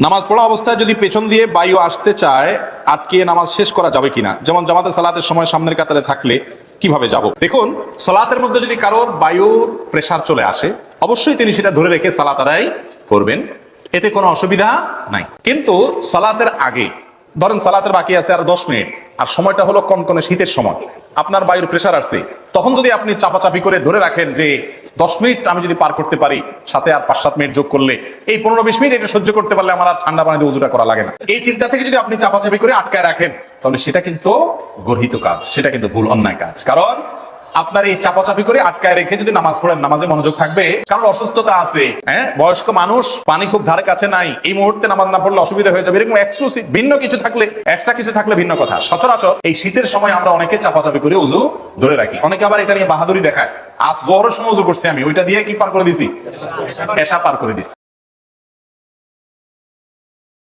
নামাজ পড়া অবস্থায় যদি পেছন দিয়ে বায়ু আসতে চায়, আটকিয়ে নামাজ শেষ করা যাবে কিনা? যেমন জামাতে সালাতের সময় সামনের কাতারে থাকলে কিভাবে যাব? দেখুন, সালাতের মধ্যে যদি কারোর বায়ুর প্রেসার চলে আসে, অবশ্যই তিনি সেটা ধরে রেখে সালাত আদায় করবেন, এতে কোনো অসুবিধা নাই। কিন্তু সালাতের আগে, ধরেন সালাতের বাকি আছে আর 10 মিনিট, আর সময়টা হলো কনকনে শীতের সময়, আপনার বায়ুর প্রেসার আসছে, তখন যদি আপনি চাপাচাপি করে ধরে রাখেন যে 10 মিনিট আমি যদি পার করতে পারি, সাথে আর 5-7 মিনিট যোগ করলে এই 15-20 মিনিট এটা সহ্য করতে পারলে আমার আর ঠান্ডা পানিতে উজুটা করা লাগে না, এই চিন্তা থেকে যদি আপনি চাপাচাপি করে আটকায় রাখেন, তাহলে সেটা কিন্তু গর্হিত কাজ, সেটা কিন্তু ভুল, অন্যায় কাজ। কারণ আপনার এই চাপাচাপি করে আটকায় রেখে যদি নামাজ পড়েন, নামাজে মনোযোগ থাকবে। কারণ অসুস্থতা আছে, বয়স্ক মানুষ, পানি খুব ধারে কাছে নাই, এই মুহূর্তে নামাজ না পড়লে অসুবিধা হয়ে যাবে, এরকম এক্সক্লুসিভ ভিন্ন কিছু থাকলে, এক্সট্রা কিছু থাকলে ভিন্ন কথা। সচরাচর এই শীতের সময় আমরা অনেকে চাপাচাপি করে উজু ধরে রাখি। অনেকে আবার এটা নিয়ে বাহাদুরি দেখায়, আজ জোহরের সময় উজু করছি আমি, ওইটা দিয়ে কি পার করে দিছি? এশা পার করে দিছি।